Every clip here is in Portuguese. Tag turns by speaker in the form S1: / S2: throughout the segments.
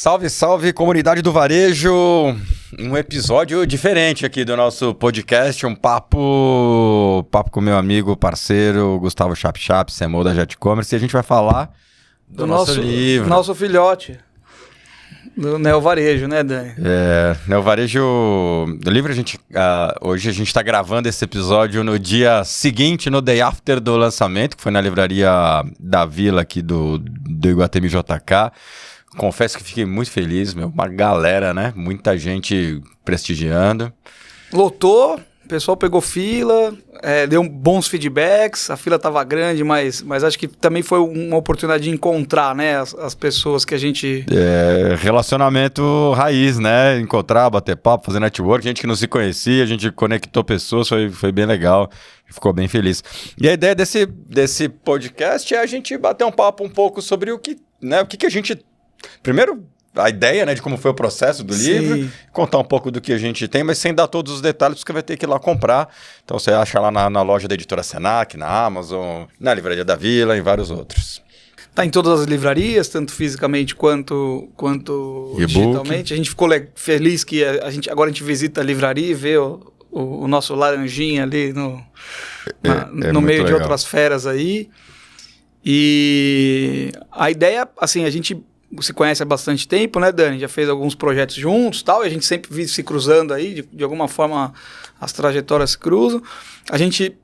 S1: Salve, salve, comunidade do varejo! Um episódio diferente aqui do nosso podcast, um papo com meu amigo, parceiro, Gustavo Chap, CMO da Jet Commerce, e a gente vai falar do nosso livro.
S2: Nosso filhote, do Neo Varejo, né, Dani?
S1: Neo Varejo, do livro hoje a gente está gravando esse episódio no dia seguinte, no day after do lançamento, que foi na livraria da Vila aqui do Iguatemi JK. Confesso que fiquei muito feliz, uma galera, né? Muita gente prestigiando.
S2: Lotou, o pessoal pegou fila, deu bons feedbacks, a fila estava grande, mas acho que também foi uma oportunidade de encontrar, né, as pessoas que a gente...
S1: Relacionamento raiz, né? Encontrar, bater papo, fazer network, gente que não se conhecia, a gente conectou pessoas, foi bem legal, ficou bem feliz. E a ideia desse podcast é a gente bater um papo um pouco sobre o que a gente... Primeiro, a ideia, né, de como foi o processo do livro, contar um pouco do que a gente tem, mas sem dar todos os detalhes, porque você vai ter que ir lá comprar. Então você acha lá na loja da editora Senac, na Amazon, na livraria da Vila e vários outros.
S2: Tá em todas as livrarias, tanto fisicamente quanto digitalmente. A gente ficou feliz que agora a gente visita a livraria e vê o nosso laranjinha ali no meio de outras feras aí. E a ideia, assim, a gente se conhece há bastante tempo, né, Dani? Já fez alguns projetos juntos e tal, e a gente sempre vive se cruzando aí, de alguma forma as trajetórias se cruzam. A gente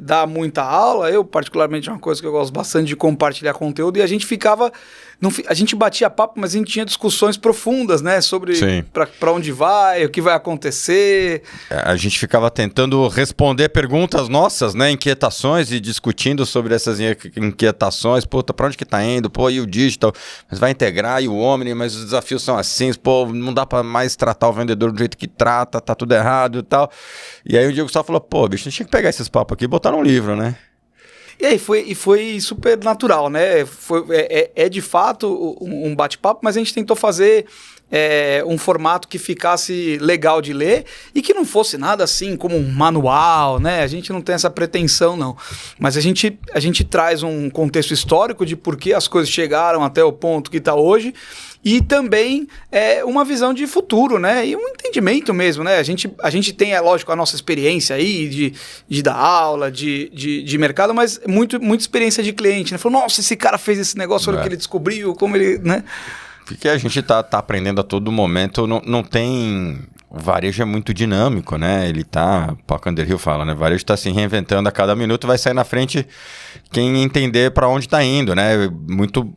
S2: dá muita aula, eu particularmente é uma coisa que eu gosto bastante de compartilhar conteúdo, e a gente a gente batia papo, mas a gente tinha discussões profundas, né, sobre para onde vai, o que vai acontecer.
S1: A gente ficava tentando responder perguntas nossas, né, inquietações, e discutindo sobre essas inquietações. Pô, para onde que tá indo? Pô, e o digital? Mas vai integrar, e o Omni, mas os desafios são assim, pô, não dá para mais tratar o vendedor do jeito que trata, tá tudo errado e tal. E aí o Diego só falou, pô, bicho, a gente tinha que pegar esses papos aqui e botar num livro, né?
S2: E aí foi super natural, né? É de fato um bate-papo, mas a gente tentou fazer um formato que ficasse legal de ler e que não fosse nada assim como um manual, né? A gente não tem essa pretensão, não. Mas a gente traz um contexto histórico de por que as coisas chegaram até o ponto que está hoje. E também uma visão de futuro, né? E um entendimento mesmo, né? A gente tem, lógico, a nossa experiência aí de dar aula, de mercado, mas muita experiência de cliente, né? Falou, nossa, esse cara fez esse negócio, olha o que ele descobriu, como ele, né?
S1: Porque a gente tá aprendendo a todo momento, não tem... O varejo é muito dinâmico, né? Ele tá... O Paco Underhill fala, né? O varejo tá se reinventando a cada minuto, vai sair na frente quem entender para onde tá indo, né? Muito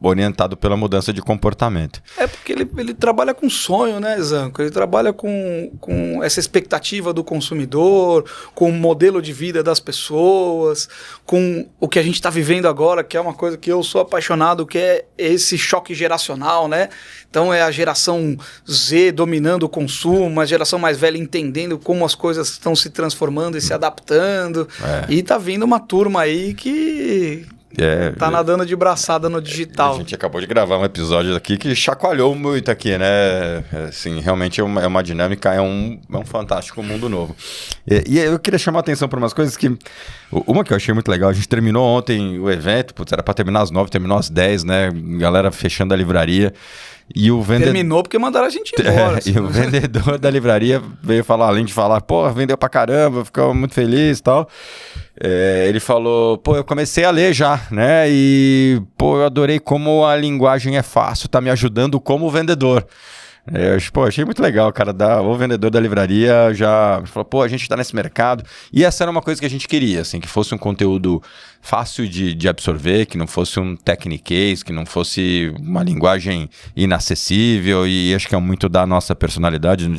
S1: orientado pela mudança de comportamento.
S2: Porque ele trabalha com sonho, né, Zanco? Ele trabalha com essa expectativa do consumidor, com o modelo de vida das pessoas, com o que a gente está vivendo agora, que é uma coisa que eu sou apaixonado, que é esse choque geracional, né? Então é a geração Z dominando o consumo, a geração mais velha entendendo como as coisas estão se transformando e se adaptando. E tá vindo uma turma aí que... tá nadando de braçada no digital.
S1: A gente acabou de gravar um episódio aqui que chacoalhou muito aqui, né? Assim, realmente é uma dinâmica, é um fantástico mundo novo. E eu queria chamar a atenção para umas coisas que... Uma que eu achei muito legal, a gente terminou ontem o evento, era para terminar às 9, terminou às 10, né? Galera fechando a livraria. E o vendedor...
S2: Terminou porque mandaram a gente embora.
S1: E o vendedor da livraria veio falar, além de falar, pô, vendeu pra caramba, ficou muito feliz e tal. Ele falou, pô, eu comecei a ler já, né? E, pô, eu adorei como a linguagem é fácil, tá me ajudando como vendedor. Achei muito legal, cara, o vendedor da livraria já falou, pô, a gente tá nesse mercado. E essa era uma coisa que a gente queria, assim, que fosse um conteúdo fácil de absorver, que não fosse um techniquez, que não fosse uma linguagem inacessível, e acho que é muito da nossa personalidade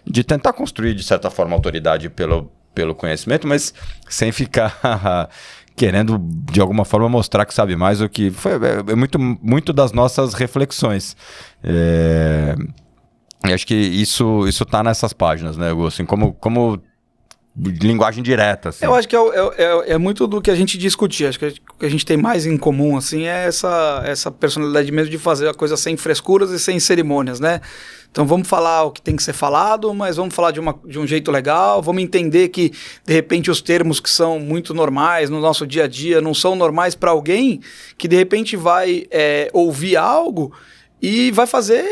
S1: de tentar construir, de certa forma, autoridade pelo conhecimento, mas sem ficar querendo, de alguma forma, mostrar que sabe mais, o que foi muito das nossas reflexões. E acho que isso tá nessas páginas, né, Gu? Assim, como linguagem direta. Assim.
S2: Eu acho que é muito do que a gente discutia. Acho que o que a gente tem mais em comum assim, é essa personalidade mesmo de fazer a coisa sem frescuras e sem cerimônias, né? Então vamos falar o que tem que ser falado, mas vamos falar de um jeito legal, vamos entender que, de repente, os termos que são muito normais no nosso dia a dia não são normais para alguém que, de repente, vai ouvir algo e vai fazer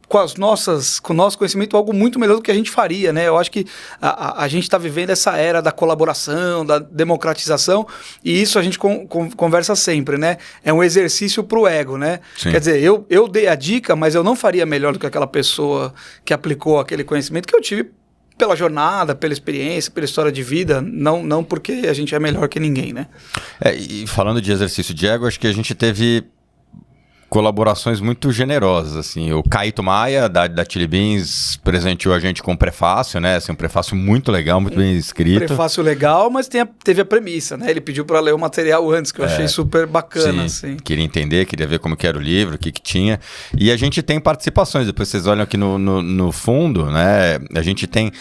S2: com o nosso conhecimento algo muito melhor do que a gente faria, né? Eu acho que a gente está vivendo essa era da colaboração, da democratização, e isso a gente conversa sempre, né? É um exercício para o ego, né? Sim. Quer dizer, eu dei a dica, mas eu não faria melhor do que aquela pessoa que aplicou aquele conhecimento que eu tive pela jornada, pela experiência, pela história de vida, não porque a gente é melhor que ninguém, né?
S1: E falando de exercício de ego, acho que a gente teve colaborações muito generosas, assim, o Caíto Maia, da Chili Beans, presenteou a gente com um prefácio, né, assim, um prefácio muito legal, muito bem escrito.
S2: Prefácio legal, mas teve a premissa, né, ele pediu para ler o material antes, que eu achei super bacana,
S1: sim,
S2: assim.
S1: Queria entender, queria ver como que era o livro, o que tinha, e a gente tem participações, depois vocês olham aqui no fundo, né, a gente tem...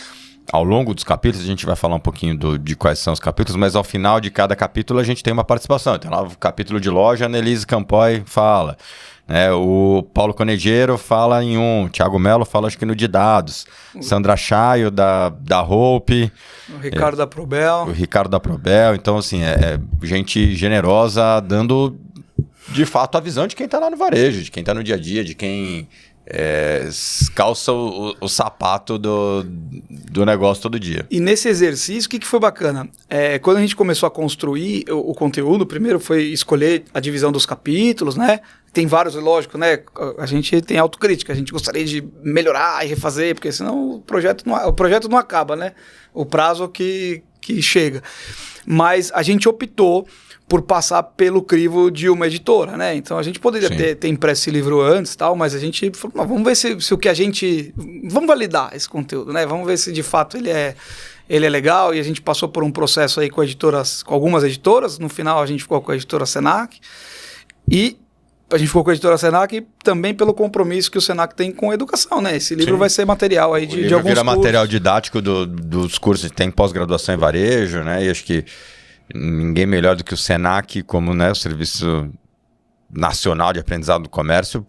S1: Ao longo dos capítulos, a gente vai falar um pouquinho de quais são os capítulos, mas ao final de cada capítulo a gente tem uma participação. Então, lá o capítulo de loja, a Annelise Campoy fala, né? O Paulo Conejeiro fala em um, Thiago Melo fala acho que no de dados, Sandra Chaio da Hope,
S2: o Ricardo da Probel.
S1: O Ricardo da Probel. Então, assim, é gente generosa dando, de fato, a visão de quem está lá no varejo, de quem está no dia a dia, de quem... calça o sapato do negócio todo dia.
S2: E nesse exercício, o que foi bacana? Quando a gente começou a construir o conteúdo, primeiro foi escolher a divisão dos capítulos, né? Tem vários, lógico, né? A gente tem autocrítica, a gente gostaria de melhorar e refazer, porque senão o projeto não acaba, né? O prazo que chega. Mas a gente optou por passar pelo crivo de uma editora, né? Então a gente poderia ter impresso esse livro antes e tal, mas a gente falou, vamos ver se o que a gente... Vamos validar esse conteúdo, né? Vamos ver se de fato ele é legal, e a gente passou por um processo aí com algumas editoras, no final a gente ficou com a editora Senac, e a gente ficou com a editora Senac também pelo compromisso que o Senac tem com a educação, né? Esse livro vai ser material aí de alguns
S1: vira
S2: cursos.
S1: Material didático dos cursos, tem pós-graduação em varejo, né? E acho que ninguém melhor do que o Senac, como, né, o Serviço Nacional de Aprendizado do Comércio,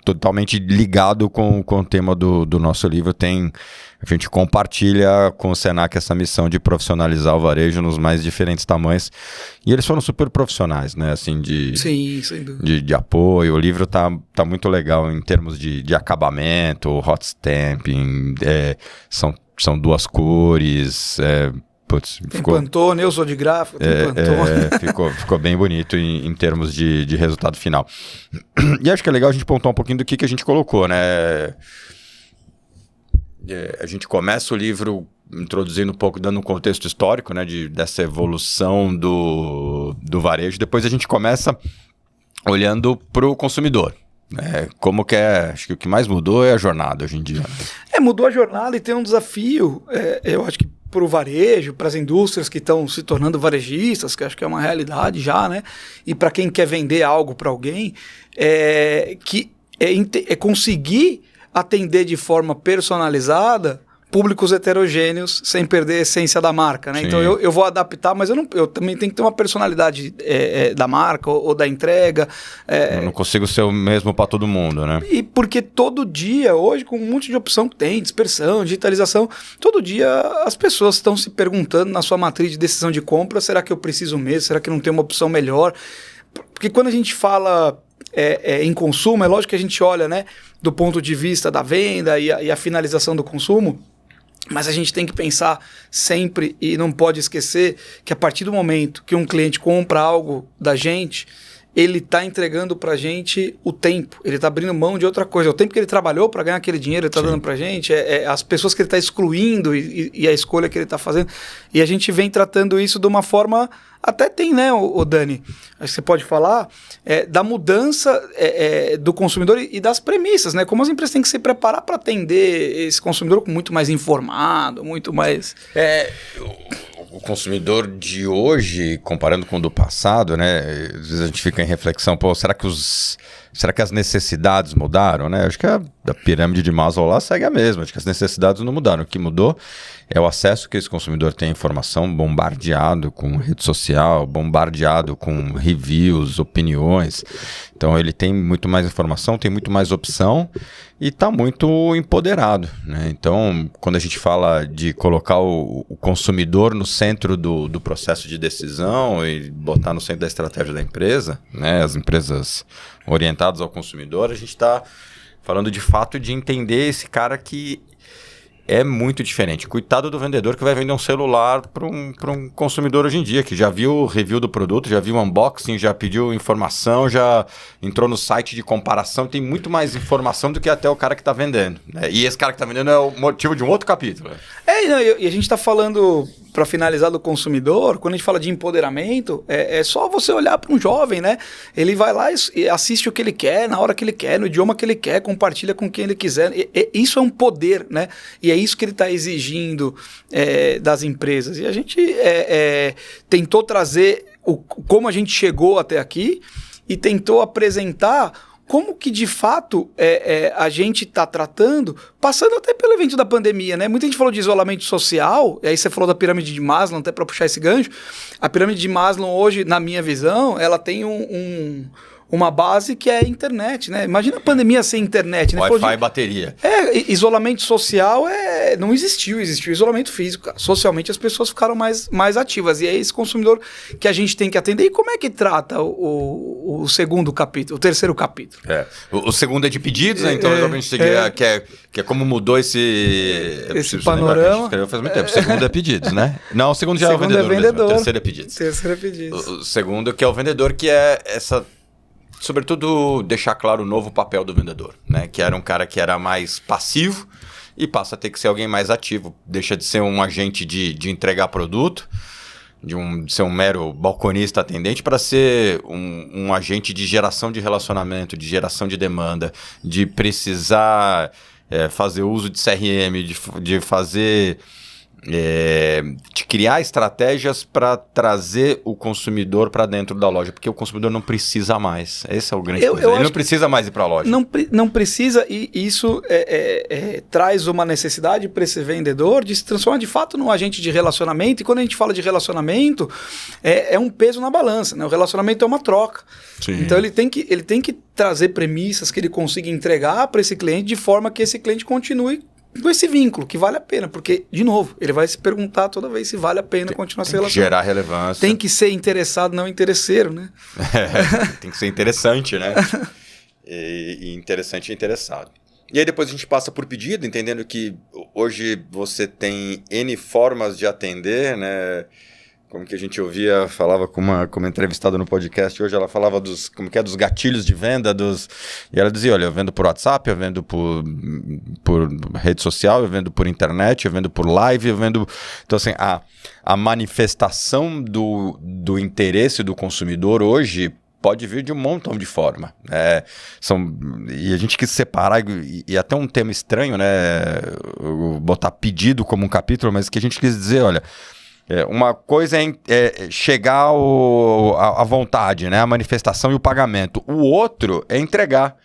S1: totalmente ligado com o tema do nosso livro. A gente compartilha com o Senac essa missão de profissionalizar o varejo nos mais diferentes tamanhos. E eles foram super profissionais, né? Assim,
S2: sim, sem dúvida.
S1: De apoio. O livro tá muito legal em termos de acabamento, hot stamping, são 2 cores,
S2: tem Pantone, eu sou de gráfico, tem Pantone.
S1: Ficou bem bonito em termos de resultado final. E acho que é legal a gente pontuar um pouquinho do que a gente colocou, né? A gente começa o livro introduzindo um pouco, dando um contexto histórico, né, dessa evolução do varejo. Depois a gente começa olhando para o consumidor. Como que acho que o que mais mudou é a jornada hoje em dia.
S2: Mudou a jornada e tem um desafio, eu acho que para o varejo, para as indústrias que estão se tornando varejistas, que acho que é uma realidade já, né? E para quem quer vender algo para alguém, que é conseguir atender de forma personalizada públicos heterogêneos sem perder a essência da marca, né? Sim. Então eu vou adaptar, mas eu também tenho que ter uma personalidade da marca ou da entrega.
S1: Eu não consigo ser o mesmo para todo mundo, né?
S2: E porque todo dia, hoje, com um monte de opção que tem, dispersão, digitalização, todo dia as pessoas estão se perguntando na sua matriz de decisão de compra, será que eu preciso mesmo? Será que não tem uma opção melhor? Porque quando a gente fala em consumo, é lógico que a gente olha, né, do ponto de vista da venda e a finalização do consumo, mas a gente tem que pensar sempre e não pode esquecer que a partir do momento que um cliente compra algo da gente, ele está entregando para a gente o tempo, ele está abrindo mão de outra coisa. O tempo que ele trabalhou para ganhar aquele dinheiro, ele está dando para a gente, as pessoas que ele está excluindo e a escolha que ele está fazendo. E a gente vem tratando isso de uma forma... Até tem, né, o Dani? Acho que você pode falar da mudança do consumidor e das premissas, né? Como as empresas têm que se preparar para atender esse consumidor muito mais informado, muito mais...
S1: O consumidor de hoje, comparando com o do passado, né? Às vezes a gente fica em reflexão, será que as necessidades mudaram, né? Acho que a pirâmide de Maslow lá segue a mesma, acho que as necessidades não mudaram. O que mudou é o acesso que esse consumidor tem à informação, bombardeado com rede social, bombardeado com reviews, opiniões. Então ele tem muito mais informação, tem muito mais opção e está muito empoderado, né? Então, quando a gente fala de colocar o consumidor no centro do processo de decisão e botar no centro da estratégia da empresa, né? As empresas orientadas apresentados ao consumidor, a gente está falando de fato de entender esse cara que é muito diferente. Coitado do vendedor que vai vender um celular para um consumidor hoje em dia, que já viu o review do produto, já viu o unboxing, já pediu informação, já entrou no site de comparação, tem muito mais informação do que até o cara que está vendendo. Né? E esse cara que está vendendo é o motivo de um outro capítulo.
S2: E a gente está falando, para finalizar, do consumidor, quando a gente fala de empoderamento, é só você olhar para um jovem, né? Ele vai lá e assiste o que ele quer, na hora que ele quer, no idioma que ele quer, compartilha com quem ele quiser. Isso é um poder, né? E é isso que ele está exigindo das empresas. E a gente tentou trazer como a gente chegou até aqui e tentou apresentar como que de fato a gente está tratando, passando até pelo evento da pandemia, né? Muita gente falou de isolamento social, e aí você falou da pirâmide de Maslow, até para puxar esse gancho. A pirâmide de Maslow hoje, na minha visão, ela tem uma base que é a internet, né? Imagina a pandemia sem internet, né?
S1: Wi-Fi e bateria.
S2: Isolamento social não existiu isolamento físico. Socialmente as pessoas ficaram mais ativas. E é esse consumidor que a gente tem que atender. E como é que trata o segundo capítulo, o terceiro capítulo?
S1: O segundo é de pedidos, né? Então a gente que é como mudou esse
S2: panorama.
S1: Faz muito tempo. O segundo é pedidos, né? Não, o segundo já é o vendedor. Mesmo. O terceiro é pedidos. O segundo que é o vendedor, que é essa... Sobretudo, deixar claro o novo papel do vendedor, né? Que era um cara que era mais passivo e passa a ter que ser alguém mais ativo. Deixa de ser um agente de entregar produto, de ser um mero balconista atendente, para ser um agente de geração de relacionamento, de geração de demanda, de precisar fazer uso de CRM, de fazer... de criar estratégias para trazer o consumidor para dentro da loja, porque o consumidor não precisa mais. Esse é o grande coisa. Ele não precisa mais ir para a loja.
S2: Não precisa, e isso traz uma necessidade para esse vendedor de se transformar de fato num agente de relacionamento. E quando a gente fala de relacionamento, é um peso na balança, né? O relacionamento é uma troca. Sim. Então ele tem que trazer premissas que ele consiga entregar para esse cliente de forma que esse cliente continue com esse vínculo, que vale a pena, porque, de novo, ele vai se perguntar toda vez se vale a pena continuar se relacionando.
S1: Gerar relevância.
S2: Tem que ser interessado, não interesseiro, né?
S1: Tem que ser interessante, né? E interessante e interessado. E aí depois a gente passa por pedido, entendendo que hoje você tem N formas de atender, né? Como que a gente falava com uma entrevistada no podcast hoje, ela falava dos gatilhos de venda, e ela dizia, olha, eu vendo por WhatsApp, eu vendo por rede social, eu vendo por internet, eu vendo por live, eu vendo... Então, assim, a manifestação do interesse do consumidor hoje pode vir de um montão de forma. E a gente quis separar, e até um tema estranho, né? Botar pedido como um capítulo, mas que a gente quis dizer, olha... uma coisa é chegar à vontade, né? A manifestação e o pagamento. O outro é entregar.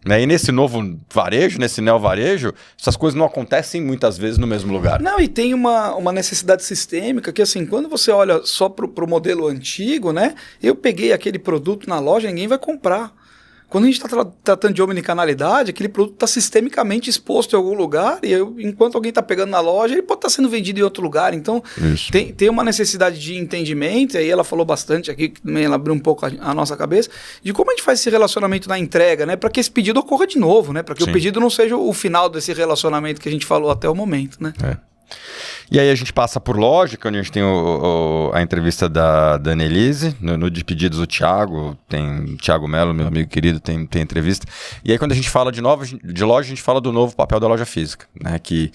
S1: Né? E nesse novo varejo, nesse neo-varejo, essas coisas não acontecem muitas vezes no mesmo lugar.
S2: Não, e tem uma necessidade sistêmica que, assim, quando você olha só para o modelo antigo, né? Eu peguei aquele produto na loja, ninguém vai comprar. Quando a gente está tratando de omnicanalidade, aquele produto está sistemicamente exposto em algum lugar e enquanto alguém está pegando na loja, ele pode estar sendo vendido em outro lugar. Então, tem uma necessidade de entendimento, e aí ela falou bastante aqui, que também ela abriu um pouco a nossa cabeça, de como a gente faz esse relacionamento na entrega, né? Para que esse pedido ocorra de novo, né? Para que o pedido não seja o final desse relacionamento que a gente falou até o momento, né?
S1: E aí a gente passa por lógica, onde a gente tem a entrevista da Annelise, no de pedidos o Thiago Mello, meu amigo querido, tem entrevista. E aí quando a gente fala de loja, a gente fala do novo papel da loja física, né? Que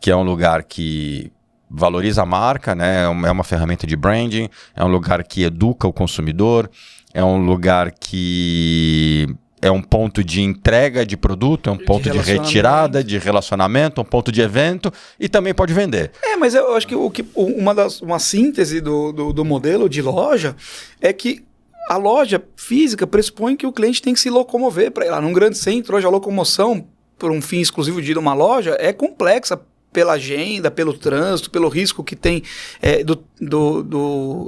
S1: é um lugar que valoriza a marca, né? É uma ferramenta de branding, é um lugar que educa o consumidor, é um lugar que... é um ponto de entrega de produto, é um ponto de retirada, de relacionamento, um ponto de evento e também pode vender.
S2: Mas eu acho que uma síntese do modelo de loja é que a loja física pressupõe que o cliente tem que se locomover para ir lá. Num grande centro, hoje a locomoção por um fim exclusivo de ir numa loja é complexa, pela agenda, pelo trânsito, pelo risco que tem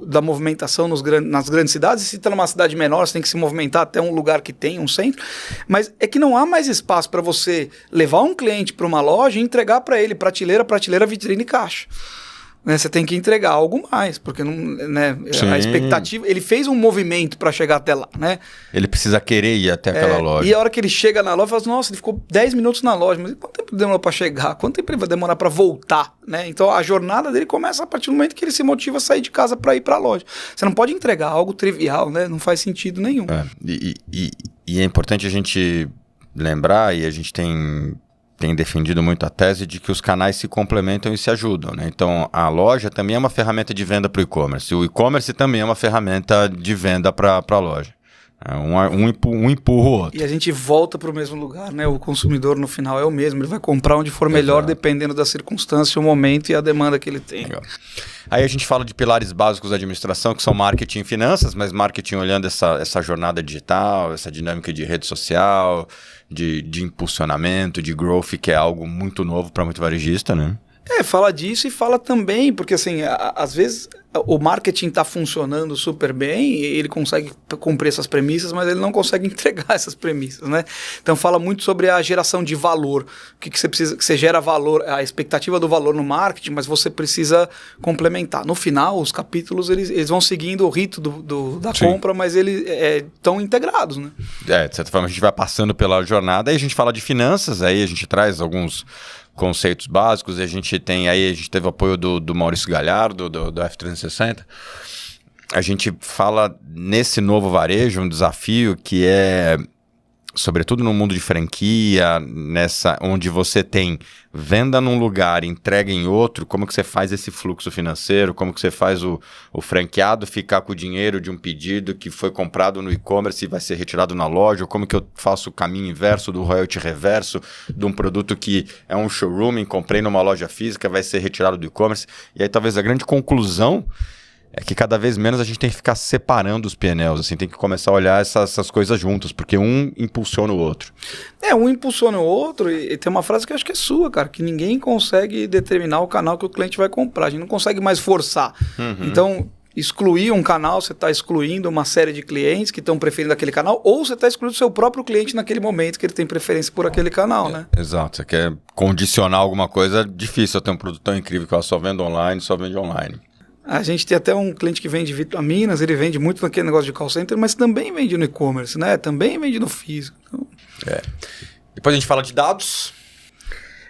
S2: da movimentação nas grandes cidades. E se está numa cidade menor, você tem que se movimentar até um lugar que tem um centro. Mas é que não há mais espaço para você levar um cliente para uma loja e entregar para ele prateleira, vitrine e caixa. né, você tem que entregar algo mais, porque não, né, a expectativa... Ele fez um movimento para chegar até lá, né?
S1: Ele precisa querer ir até aquela loja.
S2: E a hora que ele chega na loja, fala assim, nossa, ele ficou 10 minutos na loja, mas quanto tempo demorou para chegar? Quanto tempo ele vai demorar para voltar? Né? Então a jornada dele começa a partir do momento que ele se motiva a sair de casa para ir para a loja. Você não pode entregar algo trivial, né? Não faz sentido nenhum.
S1: E é importante a gente lembrar, e a gente tem defendido muito a tese de que os canais se complementam e se ajudam, né? Então, a loja também é uma ferramenta de venda para o e-commerce. O e-commerce também é uma ferramenta de venda para a loja. Um empurra o outro.
S2: E a gente volta para o mesmo lugar, né? O consumidor, no final, é o mesmo. Ele vai comprar onde for melhor, dependendo da circunstância, o momento e a demanda que ele tem.
S1: Legal. Aí a gente fala de pilares básicos da administração, que são marketing e finanças, mas marketing olhando essa jornada digital, essa dinâmica de rede social, de impulsionamento, de growth, que é algo muito novo para muito varejista, né?
S2: Fala disso e fala também, porque assim, às vezes o marketing está funcionando super bem, e ele consegue cumprir essas premissas, mas ele não consegue entregar essas premissas, né? Então fala muito sobre a geração de valor, o que você precisa, que você gera valor, a expectativa do valor no marketing, mas você precisa complementar. No final, os capítulos eles vão seguindo o rito da compra, mas eles estão integrados, né?
S1: De certa forma a gente vai passando pela jornada, aí a gente fala de finanças, aí a gente traz alguns conceitos básicos, a gente teve o apoio do Maurício Galhardo, do F360. A gente fala nesse novo varejo, um desafio que é, sobretudo no mundo de franquia, onde você tem venda num lugar, entrega em outro, como que você faz esse fluxo financeiro, como que você faz o franqueado ficar com o dinheiro de um pedido que foi comprado no e-commerce e vai ser retirado na loja, ou como que eu faço o caminho inverso do royalty reverso de um produto que é um showroom, comprei numa loja física, vai ser retirado do e-commerce. E aí talvez a grande conclusão é que cada vez menos a gente tem que ficar separando os PNLs, assim, tem que começar a olhar essas coisas juntas, porque um impulsiona o outro.
S2: Um impulsiona o outro, e tem uma frase que eu acho que é sua, cara, que ninguém consegue determinar o canal que o cliente vai comprar, a gente não consegue mais forçar. Então, excluir um canal, você está excluindo uma série de clientes que estão preferindo aquele canal, ou você está excluindo o seu próprio cliente naquele momento que ele tem preferência por aquele canal, né?
S1: Exato, você quer condicionar alguma coisa, difícil eu ter um produto tão incrível que eu só vendo online, só vende online.
S2: A gente tem até um cliente que vende vitaminas, ele vende muito naquele negócio de call center, mas também vende no e-commerce, né? Também vende no físico. Então...
S1: Depois a gente fala de dados.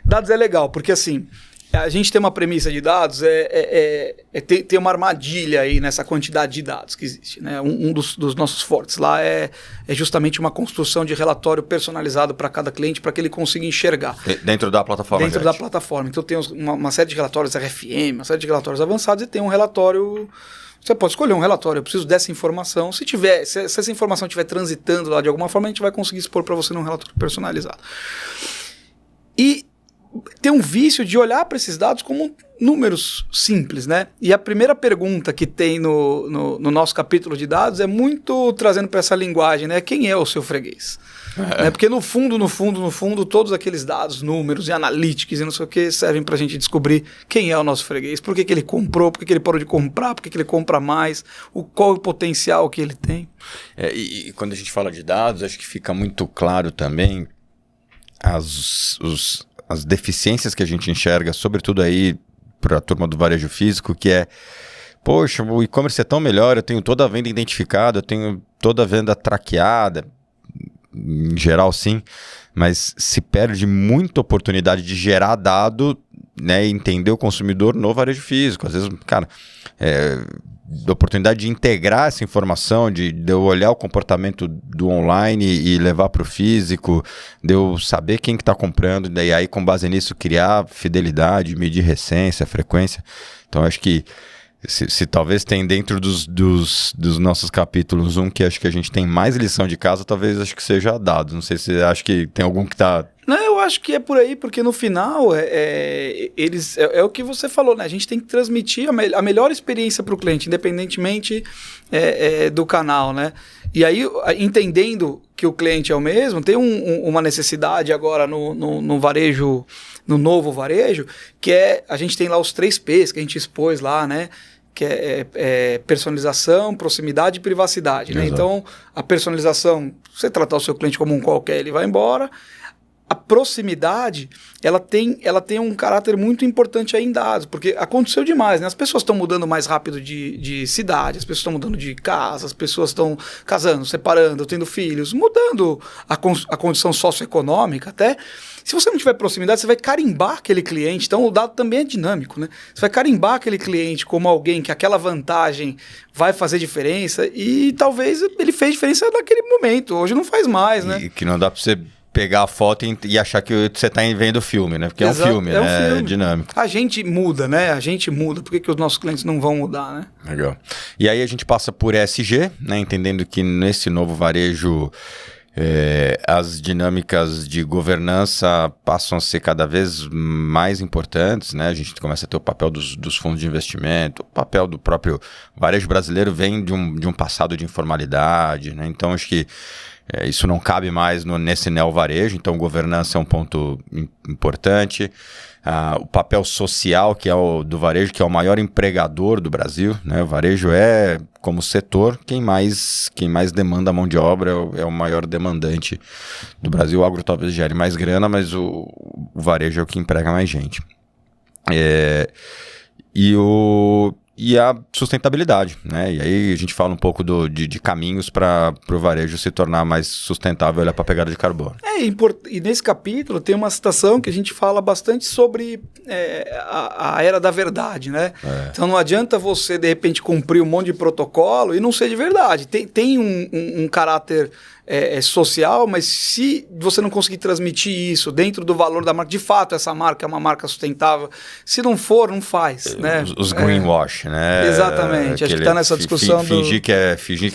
S2: Dados é legal, porque assim, a gente tem uma premissa de dados, tem uma armadilha aí nessa quantidade de dados que existe, né? Um dos nossos fortes lá é justamente uma construção de relatório personalizado para cada cliente, para que ele consiga enxergar.
S1: Dentro da plataforma.
S2: Dentro da plataforma. Então tem uma série de relatórios RFM, uma série de relatórios avançados, e tem um relatório... Você pode escolher um relatório, eu preciso dessa informação. Se essa informação estiver transitando lá de alguma forma, a gente vai conseguir expor para você num relatório personalizado. E tem um vício de olhar para esses dados como números simples, né? E a primeira pergunta que tem no nosso capítulo de dados é muito trazendo para essa linguagem, né? Quem é o seu freguês? Né? Porque no fundo, todos aqueles dados, números e analytics e não sei o que, servem para a gente descobrir quem é o nosso freguês, por que ele comprou, por que ele parou de comprar, por que ele compra mais, qual o potencial que ele tem.
S1: E quando a gente fala de dados, acho que fica muito claro também as deficiências que a gente enxerga, sobretudo aí para a turma do varejo físico, que é, poxa, o e-commerce é tão melhor, eu tenho toda a venda identificada, eu tenho toda a venda traqueada, em geral sim, mas se perde muita oportunidade de gerar dado, né, e entender o consumidor no varejo físico. Às vezes, cara, da oportunidade de integrar essa informação, de eu olhar o comportamento do online e levar para o físico, de eu saber quem que está comprando, e aí com base nisso criar fidelidade, medir recência, frequência. Então acho que se talvez tem dentro dos nossos capítulos um que acho que a gente tem mais lição de casa, talvez acho que seja dados. Não sei se você acha que tem algum que está...
S2: Não, eu acho que é por aí, porque no final é o que você falou, né? A gente tem que transmitir a melhor experiência para o cliente, independentemente do canal, né? E aí, entendendo que o cliente é o mesmo, tem uma necessidade agora no varejo, no novo varejo, que a gente tem lá os 3 P's que a gente expôs lá, né? Que é personalização, proximidade e privacidade, né? Então, a personalização, você tratar o seu cliente como um qualquer, ele vai embora. a proximidade, ela tem um caráter muito importante aí em dados, porque aconteceu demais, né? As pessoas estão mudando mais rápido de cidade, as pessoas estão mudando de casa, as pessoas estão casando, separando, tendo filhos, mudando a condição socioeconômica até. Se você não tiver proximidade, você vai carimbar aquele cliente. Então, o dado também é dinâmico, né? Você vai carimbar aquele cliente como alguém que aquela vantagem vai fazer diferença e talvez ele fez diferença naquele momento. Hoje não faz mais, né?
S1: E que não dá para você pegar a foto e achar que você está vendo o filme, né? Porque
S2: Exato,
S1: é um filme, né? É dinâmico.
S2: A gente muda, né? A gente muda. Por que os nossos clientes não vão mudar, né?
S1: Legal. E aí a gente passa por ESG, né? Entendendo que nesse novo varejo... as dinâmicas de governança passam a ser cada vez mais importantes, né? A gente começa a ter o papel dos fundos de investimento, o papel do próprio varejo brasileiro vem de um passado de informalidade, né? Então acho que isso não cabe mais nesse neovarejo, então governança é um ponto importante. O papel social que é do varejo, que é o maior empregador do Brasil, né? O varejo é, como setor, quem mais demanda mão de obra, é o maior demandante do Brasil. O agro talvez gere mais grana, mas o varejo é o que emprega mais gente. E a sustentabilidade, né? E aí a gente fala um pouco de caminhos para o varejo se tornar mais sustentável, olhar para a pegada de carbono.
S2: E nesse capítulo tem uma citação que a gente fala bastante sobre a era da verdade, né? Então não adianta você, de repente, cumprir um monte de protocolo e não ser de verdade. Tem um caráter social, mas se você não conseguir transmitir isso dentro do valor da marca, de fato essa marca é uma marca sustentável, se não for, não faz, né?
S1: Os greenwash, né?
S2: Exatamente, acho que está nessa discussão
S1: fingir que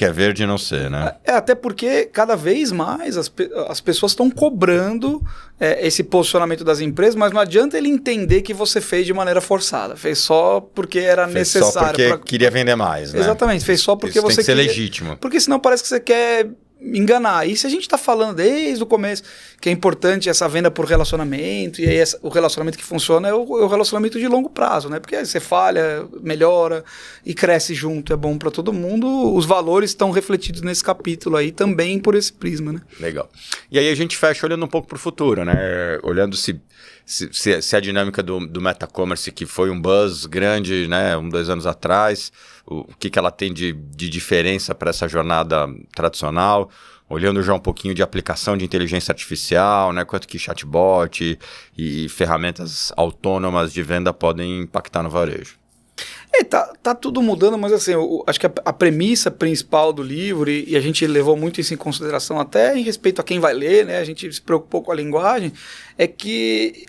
S1: é verde e não ser, né?
S2: Até porque cada vez mais as pessoas estão cobrando esse posicionamento das empresas, mas não adianta ele entender que você fez de maneira forçada, fez só porque era necessário.
S1: Só porque queria vender mais, né?
S2: Exatamente, fez só porque
S1: isso
S2: você
S1: tem que ser
S2: queria,
S1: legítimo.
S2: porque senão parece que você quer enganar. E se a gente está falando desde o começo que é importante essa venda por relacionamento, e aí o relacionamento que funciona é o relacionamento de longo prazo, né? Porque aí você falha, melhora e cresce junto, é bom para todo mundo. Os valores estão refletidos nesse capítulo aí também por esse prisma, né?
S1: Legal. E aí a gente fecha olhando um pouco para o futuro, né? Olhando se a dinâmica do meta-commerce, que foi um buzz grande, né, 2 anos atrás, o que ela tem de diferença para essa jornada tradicional, olhando já um pouquinho de aplicação de inteligência artificial, né, quanto que chatbot e ferramentas autônomas de venda podem impactar no varejo.
S2: Tá tudo mudando, mas assim, acho que a premissa principal do livro, e a gente levou muito isso em consideração até em respeito a quem vai ler, né? A gente se preocupou com a linguagem, é que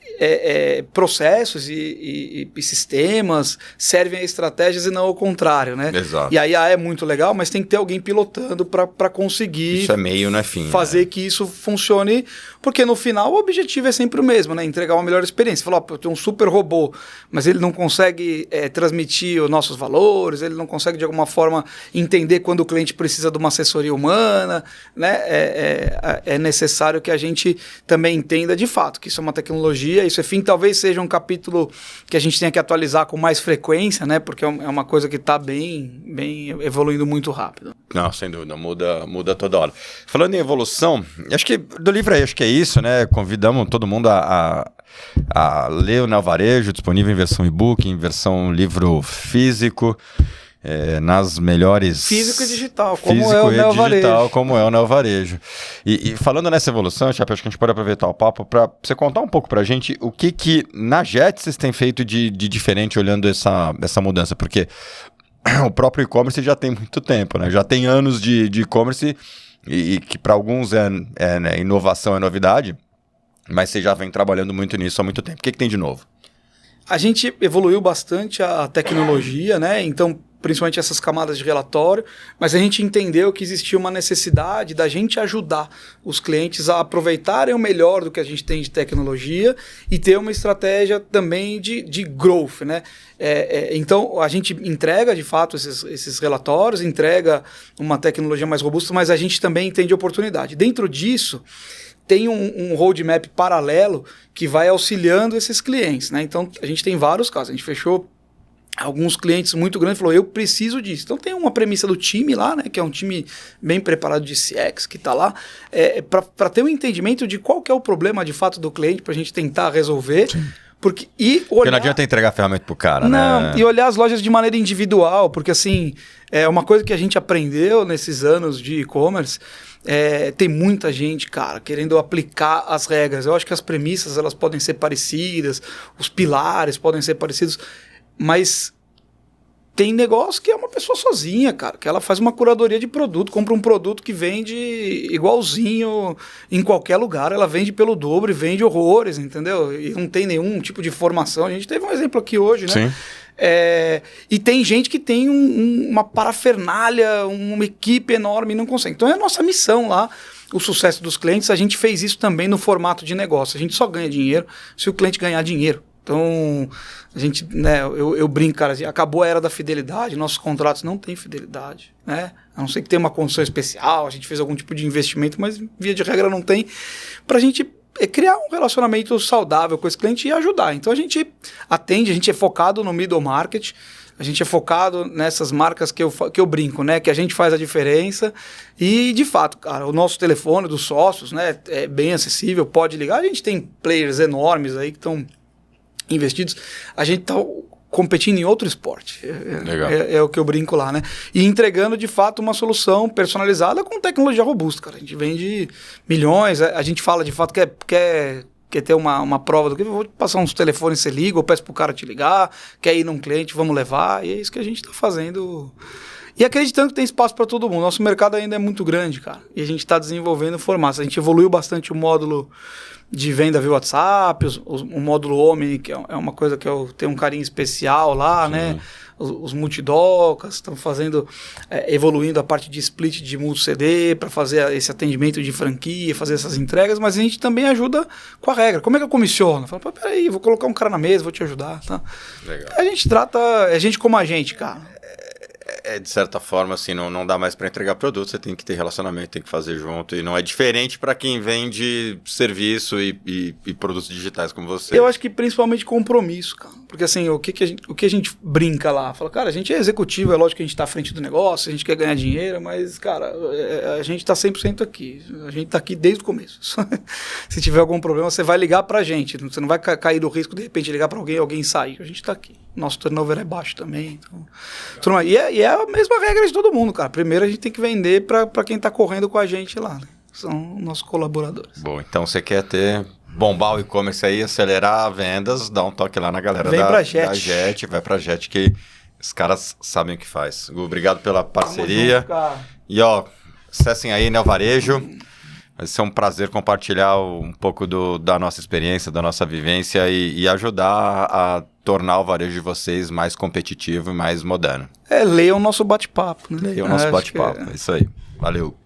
S2: processos e sistemas servem a estratégias e não ao contrário, né?
S1: Exato.
S2: E a IA é muito legal, mas tem que ter alguém pilotando para conseguir
S1: isso é meio, não é fim,
S2: fazer, né, que isso funcione, porque no final o objetivo é sempre o mesmo, né? Entregar uma melhor experiência. Falar, eu tenho um super robô, mas ele não consegue transmitir os nossos valores, ele não consegue de alguma forma entender quando o cliente precisa de uma assessoria humana, né? É necessário que a gente também entenda de fato que isso é uma tecnologia, isso é fim, talvez seja um capítulo que a gente tenha que atualizar com mais frequência, né? Porque é uma coisa que está bem evoluindo muito rápido.
S1: Não, sem dúvida, muda toda hora. Falando em evolução, acho que do livro aí, acho que é isso, né? Convidamos todo mundo a ler o Neovarejo, disponível em versão e-book, em versão livro físico, nas melhores...
S2: Físico e digital, como é o Neovarejo.
S1: Como é o Neovarejo. E falando nessa evolução, Chape, acho que a gente pode aproveitar o papo para você contar um pouco para a gente o que na Jet vocês têm feito de diferente olhando essa mudança, porque o próprio e-commerce já tem muito tempo, né? Já tem anos de e-commerce e que para alguns né, inovação é novidade, mas você já vem trabalhando muito nisso há muito tempo. O que tem de novo?
S2: A gente evoluiu bastante a tecnologia, né? Então, principalmente essas camadas de relatório, mas a gente entendeu que existia uma necessidade da gente ajudar os clientes a aproveitarem o melhor do que a gente tem de tecnologia e ter uma estratégia também de growth, né? Então, a gente entrega, de fato, esses relatórios, entrega uma tecnologia mais robusta, mas a gente também entende oportunidade. Dentro disso, tem um roadmap paralelo que vai auxiliando esses clientes, né? Então, a gente tem vários casos. A gente fechou alguns clientes muito grandes falaram, eu preciso disso. Então tem uma premissa do time lá, né, que é um time bem preparado de CX que está lá, para ter um entendimento de qual que é o problema de fato do cliente, para a gente tentar resolver. Sim. Porque não
S1: adianta entregar a ferramenta pro cara,
S2: não,
S1: né?
S2: E olhar as lojas de maneira individual, porque assim, é uma coisa que a gente aprendeu nesses anos de e-commerce, tem muita gente, cara, querendo aplicar as regras. Eu acho que as premissas, elas podem ser parecidas, os pilares podem ser parecidos, mas tem negócio que é uma pessoa sozinha, cara, que ela faz uma curadoria de produto, compra um produto que vende igualzinho em qualquer lugar, ela vende pelo dobro e vende horrores, entendeu? E não tem nenhum tipo de formação. A gente teve um exemplo aqui hoje, né?
S1: Sim.
S2: E tem gente que tem uma parafernália, uma equipe enorme e não consegue. Então é a nossa missão lá, o sucesso dos clientes. A gente fez isso também no formato de negócio. A gente só ganha dinheiro se o cliente ganhar dinheiro. Então, a gente, né, eu brinco, cara, acabou a era da fidelidade, nossos contratos não têm fidelidade, né? A não ser que tenha uma condição especial, a gente fez algum tipo de investimento, mas via de regra não tem, pra gente criar um relacionamento saudável com esse cliente e ajudar. Então a gente atende, a gente é focado no middle market, a gente é focado nessas marcas que eu brinco, né? Que a gente faz a diferença e, de fato, cara, o nosso telefone dos sócios, né, é bem acessível, pode ligar. A gente tem players enormes aí que estão investidos, a gente está competindo em outro esporte. É o que eu brinco lá, né? E entregando, de fato, uma solução personalizada com tecnologia robusta, cara. A gente vende milhões, a gente fala, de fato, quer ter uma prova do que, vou passar uns telefones, você liga, ou peço pro cara te ligar, quer ir num cliente, vamos levar, e é isso que a gente está fazendo. E acreditando que tem espaço para todo mundo. Nosso mercado ainda é muito grande, cara. E a gente está desenvolvendo formatos. A gente evoluiu bastante o módulo de venda via WhatsApp, o módulo Omni, que é uma coisa que eu tenho um carinho especial lá, sim, né? Os multidocas, estamos evoluindo a parte de split de multi-CD para fazer esse atendimento de franquia, fazer essas entregas, mas a gente também ajuda com a regra. Como é que eu comissiono? Fala, peraí, vou colocar um cara na mesa, vou te ajudar. Tá?
S1: Legal.
S2: A gente trata a gente como a gente, cara.
S1: De certa forma, assim, não dá mais para entregar produto, você tem que ter relacionamento, tem que fazer junto, e não é diferente para quem vende serviço e produtos digitais como você.
S2: Eu acho que principalmente compromisso, cara, porque assim, o que a gente brinca lá, fala, cara, a gente é executivo, é lógico que a gente tá à frente do negócio, a gente quer ganhar dinheiro, mas, cara, a gente tá 100% aqui, a gente tá aqui desde o começo. Se tiver algum problema, você vai ligar pra gente, você não vai cair do risco de repente ligar pra alguém sair, a gente tá aqui. Nosso turnover é baixo também. Então, e é a mesma regra de todo mundo, cara. Primeiro a gente tem que vender para quem está correndo com a gente lá, né? São nossos colaboradores.
S1: Bom, então você quer bombar o e-commerce aí, acelerar vendas, dá um toque lá na galera
S2: da
S1: Jet, vai pra Jet que os caras sabem o que faz. Obrigado pela parceria. E acessem aí, né, o Varejo. Vai ser um prazer compartilhar um pouco da nossa experiência, da nossa vivência e ajudar a tornar o varejo de vocês mais competitivo e mais moderno.
S2: Leiam o nosso bate-papo, né?
S1: Leiam o nosso bate-papo, é isso aí. Valeu.